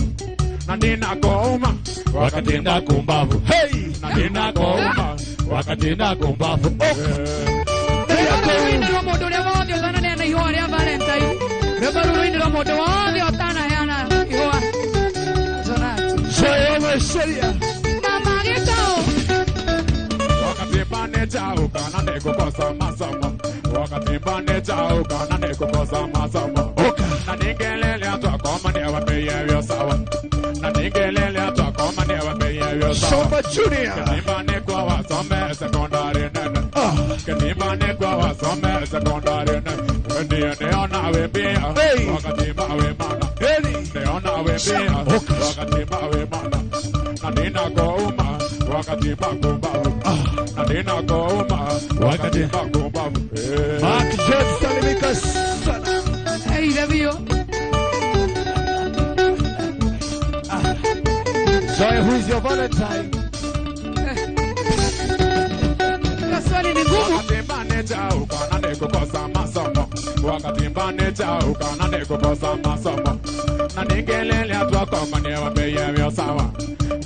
Speaker 2: Nandina goma wakatinda kumbavu
Speaker 3: Hey.
Speaker 2: Nandina goma wakatinda kumbavu
Speaker 1: Rĩmbarũrũ-inĩ rwa mũndũ ũrĩa wothe ũthananĩa ihũa rĩa Valentine. Rĩmbarũrũ-inĩ rwa mũndũ wothe ũtanaheana ihũa.
Speaker 3: Joya masalia.
Speaker 1: Mama gĩtao.
Speaker 2: Wakatimbane chao kana nekukosa masomo Wakatimbane chao kana nekukosa masomo Na ningelele atwa koma ni wapeye vyo sawa Na ningelele atwa koma ni wapeye vyo sawa
Speaker 3: Shomba Junior.
Speaker 2: Katimbane kwa wasome sekondari nene Katimbane kwa wasome sekondari nene Ndiye neona wembia Wakatimba we mana Neona wembia Wakatimba we mana Na nina kouma Wakatimba kumbavu Na nina kouma Wakatimba kumbavu
Speaker 3: Mark George salimika sana.
Speaker 1: Hey, Davio.
Speaker 3: Joya, who is your Valentine?
Speaker 1: Swali ni ngumu.
Speaker 2: Wakatimbane chao kana nekukosa masomo Wakatimbane chao kana nekukosa masomo Na ningelele atwa koma ni wapeye vyo sawa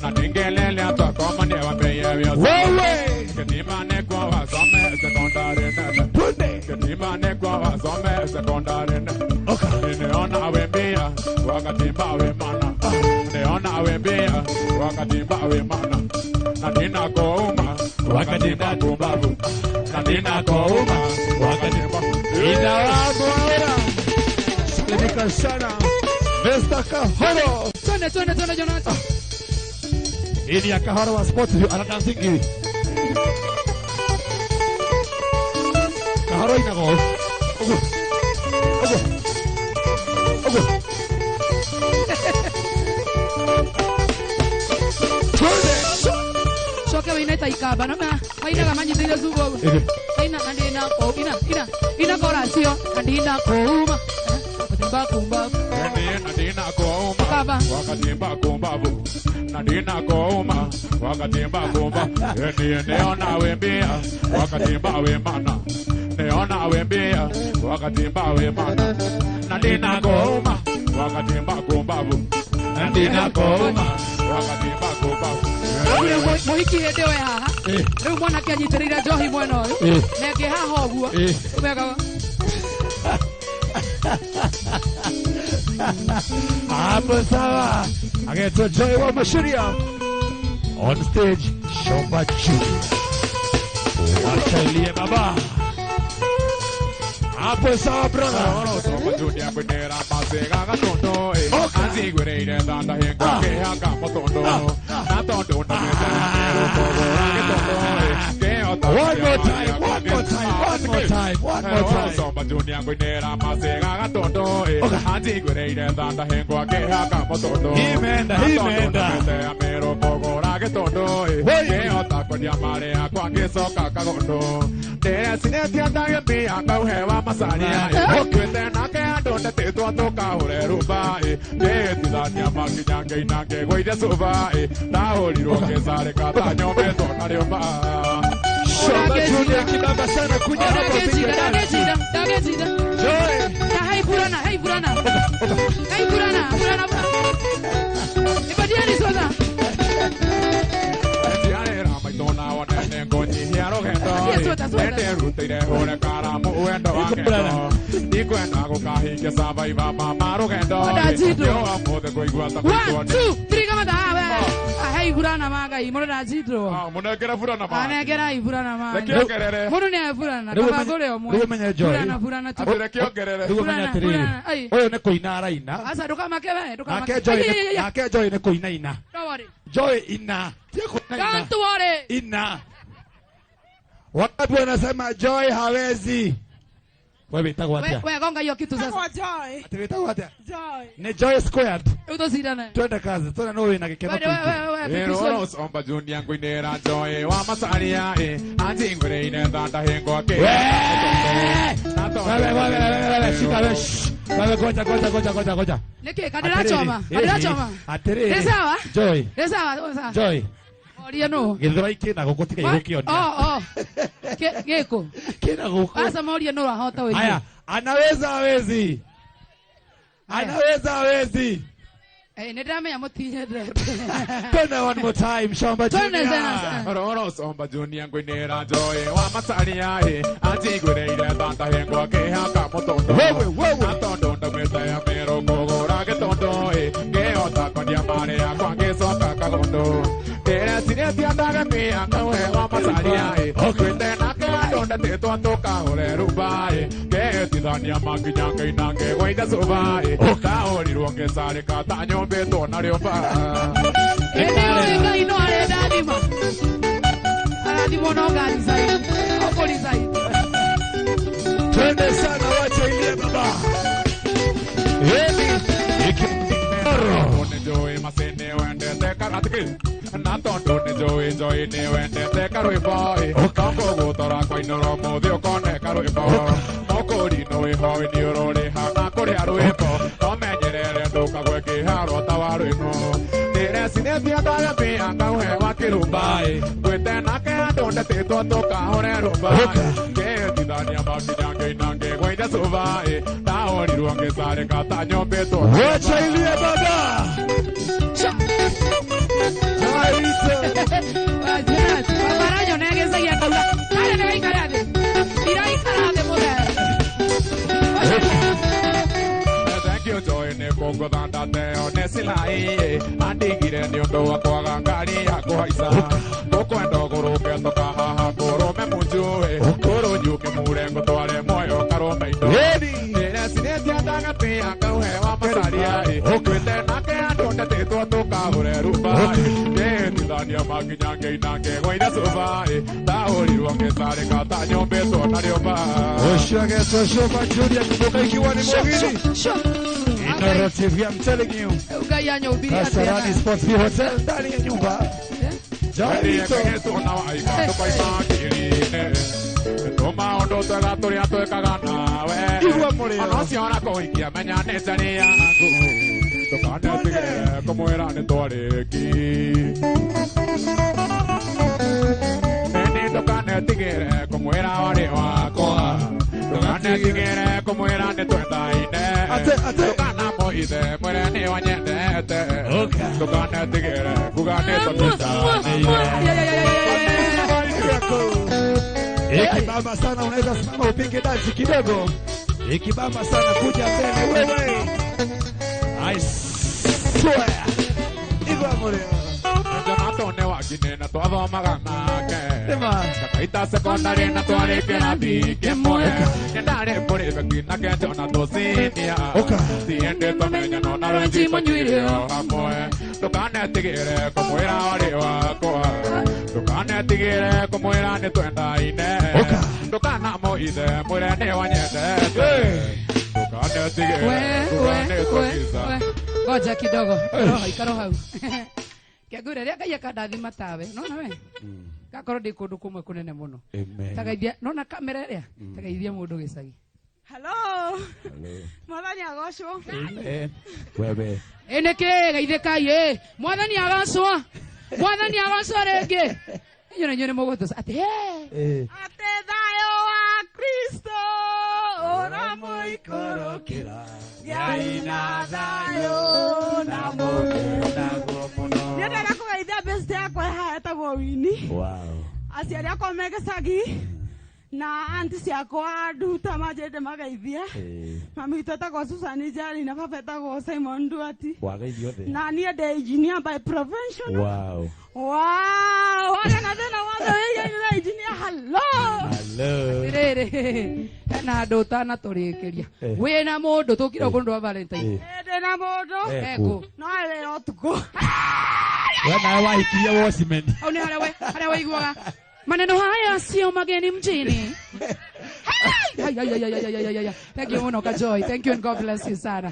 Speaker 2: Na ningelele atwa koma ni wapeye vyo sawa
Speaker 3: Wewe.
Speaker 2: Katimbane kwa wasome sekondari nene
Speaker 3: Tunde.
Speaker 2: Katimbane kwa wasome sekondari nene
Speaker 3: Okay.
Speaker 2: Neona wembia wakatimba we mana Neona wembia wakatimba we mana Na nina kouma wakatimba kumbavu Na nina kouma wakatimba
Speaker 3: Ina wako ahora. Salimika sana. Mr. Kahoro.
Speaker 1: Twende Jonathan.
Speaker 3: Ini ya Kahoro wa sports view anadansingi. Kahoro ina go. Ogo.
Speaker 1: Shoke winaita ikaba nama. Waina kama nyitile zugo. Waina andina ko ina korasio andina kouma. Kutimba kumba.
Speaker 2: Nadina kouma
Speaker 1: Kaba.
Speaker 2: wakatimba kumbavu Nadina kouma wakatimba kumba Neona wembia wakatimba we mana Neona wembia wakatimba we mana Nadina kouma wakatimba kumbavu Nadina kouma wakatimba kumbavu
Speaker 1: Ule muhiki hende we haha. Rĩu mwanake anyitĩrĩire njohi mwena ũyũ. Na ĩngĩ haha ũguo. Umega.
Speaker 3: Hapo sawa. Agaitwa Joy wa Mashuria. On stage, Shomba Junior. Wacha ilie baba. Hapo sawa brother.
Speaker 2: Oro somba junior kwendera masega gatondo Anzi gwere danda hengo ke haka motondo Na tondo na mezero kogora getondo
Speaker 3: One more time.
Speaker 2: Oro somba junior kwendera masega gatondo Anzi gwere danda hengo ke haka motondo
Speaker 3: Imenda.
Speaker 2: Mero kogora getondo Ke otako diamare akwa ngesoka kagondo Tere sineti andage mi akau hewa masaria Kwete nake ando te tua toka hore ruba Te tidania makinyange inange goide suba Taori roke sare kata nyome tona riomba
Speaker 3: Shamba Junior kibaba sana kuja hapa piga dansi. Joy.
Speaker 1: Hai burana. Ibadiani soda.
Speaker 2: Ende rutire hore karamu uendo wagendo Nikwenda gukahinge survivor mama rugendo Yo amothe kuigua ta kuitwo
Speaker 1: 1 2 3 kama dawe. Hai burana maga imoro na jidro.
Speaker 2: Munekera burana ma
Speaker 1: Anegera iburana maga.
Speaker 2: Rekiongerere
Speaker 1: Munu ne burana kabagore omwe.
Speaker 3: Rumenye Joy.
Speaker 1: Burana tu.
Speaker 2: Rekiongerere
Speaker 3: Rumenye tiriri. Oyo ne kuina araina.
Speaker 1: Asa ndukamakebe ndukamake.
Speaker 3: Nake Joy ne kuina ina.
Speaker 1: Don't worry.
Speaker 3: Joy ina. Tia kuina ina.
Speaker 1: Don't worry.
Speaker 3: Ina. Watu wanasema Joy hawezi. Wewe itakuwa atia.
Speaker 1: Wewe gonga hiyo kitu sasa.
Speaker 3: Ati itakuwa atia.
Speaker 1: Joy.
Speaker 3: Ni Joy squared.
Speaker 1: Utozidana.
Speaker 3: Twende kazi. Tuna nowe na kikeno.
Speaker 2: Ero somba junior kwinera Joy wa masaria Anzi gwere danda hengo ke
Speaker 3: Wewe shika wewe. Wewe goja.
Speaker 1: Neke kadira choma.
Speaker 3: Atere.
Speaker 1: Resawa?
Speaker 3: Joy.
Speaker 1: Resawa.
Speaker 3: Joy.
Speaker 1: Oria no.
Speaker 3: Githira ikina gukutika igukionia.
Speaker 1: Oh. Geko.
Speaker 3: Kina guku.
Speaker 1: Asa moria no rahota wewe.
Speaker 3: Haya, anaweza hawezi. Nidamenya
Speaker 1: mutinye ndre.
Speaker 3: Twende one more time, Shamba Junior.
Speaker 2: Oro somba junior kwinera Joy wa masaria Anzi gwere danda hengo ke haka motondo Atondo ndameta ya mero kogora getondo Ke otako diamare akwa ngesoka kagondo Tere sineti andaga mi akau hewa masaria Kwete nake adonda te tua toka hore ruba Ke tidania makinyange inange goide suba Taori ruonge sare kata nyombe tona riomba
Speaker 1: Ene ino ale dadima. Adimo no gari sai. Okoli sai.
Speaker 3: Twende sana wacha ilie baba.
Speaker 2: Tone Joy masene wende te karatiki Na tondo ne Joy ne wende te karoi boy Kango gutora kwa inoro muthi ukone karoi boy Mokori no ihowe ni urore hana kuri aroi boy Omenyerere nduka gweki haro tawaru ino Nire sineti andaga mi angau hewa kirumba Kwete nake adonde te toka hore rumba Ke tidania makinyange inange gwaide suba Taori ruonge sare kata nyombe to
Speaker 3: Wacha ilie baba.
Speaker 1: Babaraño nege seguía con la. Dale, ne ikarade. Mira ikarade mujer.
Speaker 2: Thank you Joy ne kongo danda te onesilai Andigire ni ondo wakwa gangari ya kuhaisa Koko endo guruke toka haha kurume munjue Kuru nyuke murengo tware moyo karume indo Nire sineti andaga pia kauhewa masaria Kwete nake adonde te tua toka hore ruba Ke tidania makinyange inange goide suba Taori ruonge sare kata nyombe tona riomba
Speaker 3: Oshage Shamba Junior kumbuka ikiwa ni mwingine. Inoro TV, I'm telling you.
Speaker 1: Ugayanyo ubiri
Speaker 3: Kasarani Sports View Hotel ndani ya nyumba. Jairito.
Speaker 2: Tona waika toka imakirine Toma ondo twega turia twekaga nawe
Speaker 3: Igua mũrĩo.
Speaker 2: Ona ciona kũhikia menya nĩ njani yaku Ndũkanetigĩre kũmwĩra nĩ twarĩki Nĩ ndũkanetigĩre kũmwĩra warĩ wakwa Ndũkanetigĩre kũmwĩra nĩ twendaine Ndũkanamũithe mwĩre nĩ wanyendete Ndũkanetigĩre kuga nĩ
Speaker 3: Ikibamba sana unaweza simama upige dansi kidogo. Ikibamba sana kuja mbele wewe. I swear. Igua Moreno.
Speaker 2: mwakine na twathomaga nake
Speaker 3: Nĩma.
Speaker 2: Kaita secondary na twarĩ kĩrathi kĩmwe nĩndarĩ mũrĩbeki nake Jona tũcinia tiende tũmenya no na rwenji mũnyuire o hamwe ndũkanetigĩre kũmwĩra ũrĩ wakwa ndũkanetigĩre kũmwĩra nĩ twendaine ndũkanamũithe mwĩre nĩ wanyendete
Speaker 1: Ngoja kidogo. Ikaro hau. Kiagure ria kaya kadathima tawe. Nona we? Gakorwo ndi kundu kumwe kunene muno. Tagaithia nona kamera ria. Tagaithia mundu gicagi.
Speaker 4: Hello. Mwathani agocwo.
Speaker 3: Wewe.
Speaker 1: Eneke geithĩkai Mwathani agocwo. Mwathani agocwo rĩngĩ. Nyone mũgũtũ ati
Speaker 4: Ate thayo wa Kristo ora moikorokera Ngai na thayo na mũndũ mũno. Nĩndĩrenda kũgeithia best yakwa ĩhetagwo Wini. Aciari akwa me Gĩcagi na anti ciakwa Nduta manjĩte mageithie. Mami witũ etagwo Susan Njari na baba etagwo Simon Nduati. Na niĩ ndĩ engineer by profession. Wow, wale na thina wothe wĩigĩire engineer. Hello.
Speaker 1: Rĩrĩ na andũ ũtanatũrĩkĩria wĩna mũndũ tũkire kũndũ wa Valentine.
Speaker 4: Ndĩna mũndũ
Speaker 1: eko
Speaker 4: no ĩrĩ ũtukũ.
Speaker 3: Wewe nawe waikia Wosimen.
Speaker 1: Au ni harĩa waiguaga maneno haya sio mageni mjini. Thank you muno Kajoy. Thank you and God bless you sana.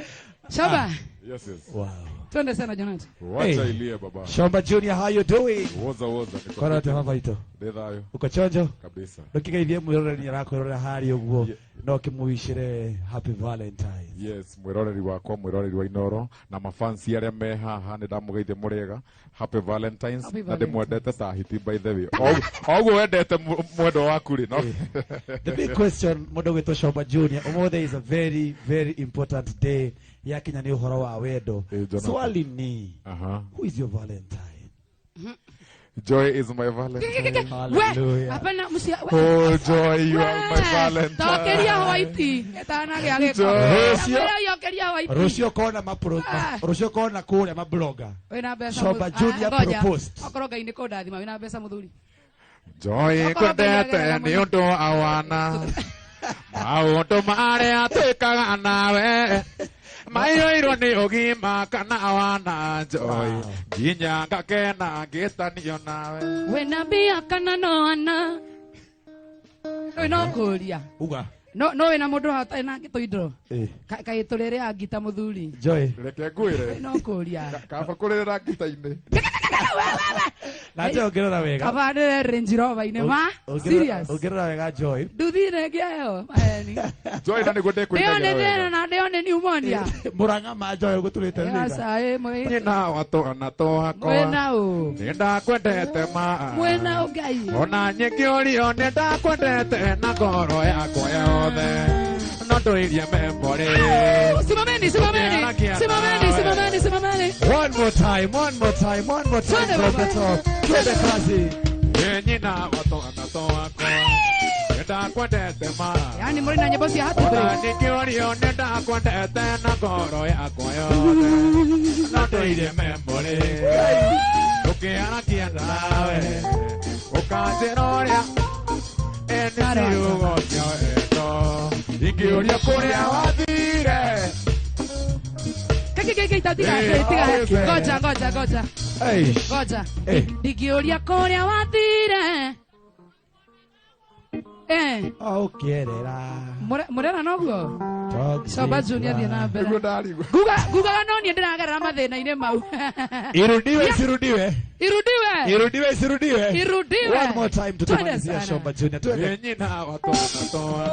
Speaker 1: Shamba.
Speaker 2: Yes.
Speaker 1: Wow. Twende sana Jonathan.
Speaker 2: Wacha ilie baba.
Speaker 3: Shamba Junior, how you doing?
Speaker 2: Woza.
Speaker 3: Kora te baba ito.
Speaker 2: Ndethayo.
Speaker 3: Uko chonjo?
Speaker 2: Kabisa.
Speaker 3: Ndokigeithie mwiroreri arakorora hari uguo no kimuishire happy Valentine.
Speaker 2: Yes, mwiroreri wakwa mwiroreri wa Inoro na mafansi aria me haha ni ndamugeithie murega happy Valentines na ndimwendete sahiti by the way. Oguo wendete mwendo waku ri no.
Speaker 3: The big question mundu gwitwo Shamba Junior, umothe is a very very important day ya kinya ni uhoro wa wendo. Swali ni who is your Valentine?
Speaker 2: Joy is my Valentine.
Speaker 3: Hallelujah.
Speaker 1: Hapana msia.
Speaker 2: Oh Joy, you are my Valentine.
Speaker 1: Tokeria Hawaii. Etana gya geko.
Speaker 3: Rusio kona mapro. Rusio kona kule mabloga. Shamba Junior proposed.
Speaker 1: Akoroga ini ko ndathima wina mbeca muthuri.
Speaker 2: Joy kwendete ni undu awana. Maundu maria twikaga nawe. Mayoirwo ni ugima kana awana Joy. Nginya ngakena ngitanio nawe.
Speaker 1: Wena mbia kana no ana. No kuria.
Speaker 3: Uga.
Speaker 1: No wena mundu hatarĩ na ngĩtũindro. Kaĩ tũrĩre angita muthuri.
Speaker 3: Joy.
Speaker 2: Reke ngwĩre.
Speaker 1: No kuria.
Speaker 2: Kaba kũrĩra ngita-inĩ.
Speaker 3: Na Joy ongerera wega.
Speaker 1: Kaba nĩ Range Rover inĩ ma. Serious.
Speaker 3: Ongerera wega Joy.
Speaker 1: Nduthire ngĩayo. Ayeni.
Speaker 2: Joy na nĩguo ndĩkwĩrĩra.
Speaker 1: Ndĩone pneumonia.
Speaker 3: Muranga ma Joy gũtũrĩte wega.
Speaker 1: Asa mwĩ.
Speaker 2: Nina watwana twakwa.
Speaker 1: Mwena ũ.
Speaker 2: Nĩndakwendete ma.
Speaker 1: Mwena Ngai.
Speaker 2: Ona nyingĩũrio nĩndakwendete na ngoro yakwa yothe. No ndũirie memory.
Speaker 1: Simameni.
Speaker 3: One more time from the top. Twende kazi.
Speaker 2: Nyina watwana twakwa. Nĩndakwendete ma.
Speaker 1: Yani muri na nyimbo cia hatu
Speaker 2: Ona nyingĩũrio nĩndakwendete na ngoro yakwa yothe. No ndũirie memory. Ũkĩaragia nawe. Ũkanjĩra ũrĩa ciugo cia wendo. Ingĩũria kũrĩa wathire.
Speaker 1: Goja. Ingĩũria kũrĩa wathire. Murera noguo. Shamba Junior thiĩ na mbere. Ngugaga no niĩ ndĩragerera mathĩna-inĩ mau.
Speaker 3: Irudiwe.
Speaker 1: One
Speaker 3: more time tutamalizia Shamba Junior. Twende.
Speaker 2: Nyina watwana twakwa.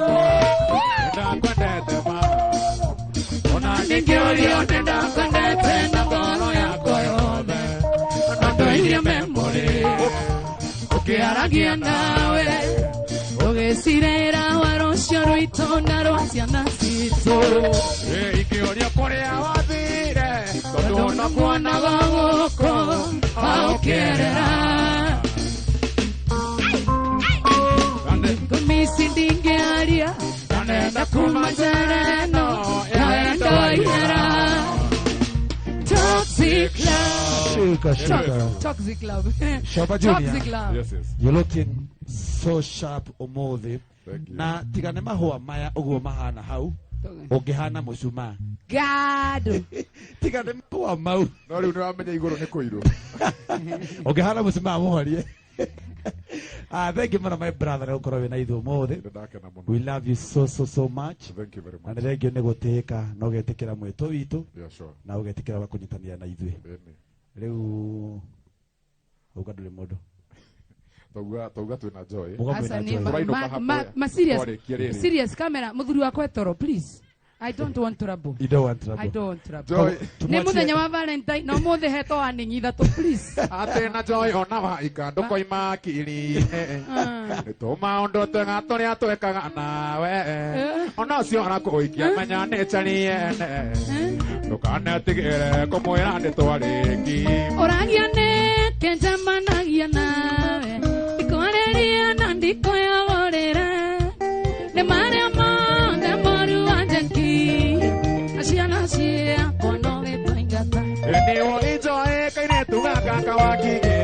Speaker 2: Nĩndakwendete ma. Ona nyingĩũrio nĩndakwendete na ngoro yakwa yothe. No ndũirie memory. Ũkĩaragia nawe.
Speaker 1: Ũgĩcirĩra wa rũciũ rwitũ na rwa ciana citũ.
Speaker 2: Ingĩũria kũrĩa wathire.
Speaker 1: Tondũ nakuonaga gũkũ aũkĩerera. Ngũmĩci ndingĩaria na nenda kuma njĩra ĩno ya endo ihera. Toxic love
Speaker 3: Shika.
Speaker 1: Toxic love.
Speaker 3: Shoba Junior.
Speaker 1: Toxic love.
Speaker 2: Yes.
Speaker 3: You're looking so sharp umuthi.
Speaker 2: Thank you.
Speaker 3: Na tigane mahua maya uguo mahana hau. Ungehana mucuma.
Speaker 1: God.
Speaker 3: Tigane mahua mau.
Speaker 2: No riu ndiramenya iguru ni kuiru.
Speaker 3: Ungehana mucuma muhorie. Thank you, man, my brother. We love you so much.
Speaker 2: Thank you very much.
Speaker 3: And thank you negoteka no getekera mweto witu.
Speaker 2: Yeah, sure.
Speaker 3: Na ugetekera bakunyitania na ithui. Riu ukadule modo.
Speaker 2: Tauga twina joy.
Speaker 1: Asa ni ma serious camera muthuri wakwa etoro please. I don't want trouble.
Speaker 3: You don't want trouble.
Speaker 1: I don't want trouble.
Speaker 2: Joy.
Speaker 1: Ne muthenya wa Valentine no muthe heto aninyi ithatu please.
Speaker 2: Atena joy ona wa ikando koima kiri. To maundu twega turia twekaga nawe. Ona cio ara kuikia menya ne chani ene. Ndukane tigire kumwira ndi twariki. Oragia ne kenjamanagia nawe. Ikoreria na ndikoya worera. Ne mare Niwo ijoe kaine tunga kaka wakige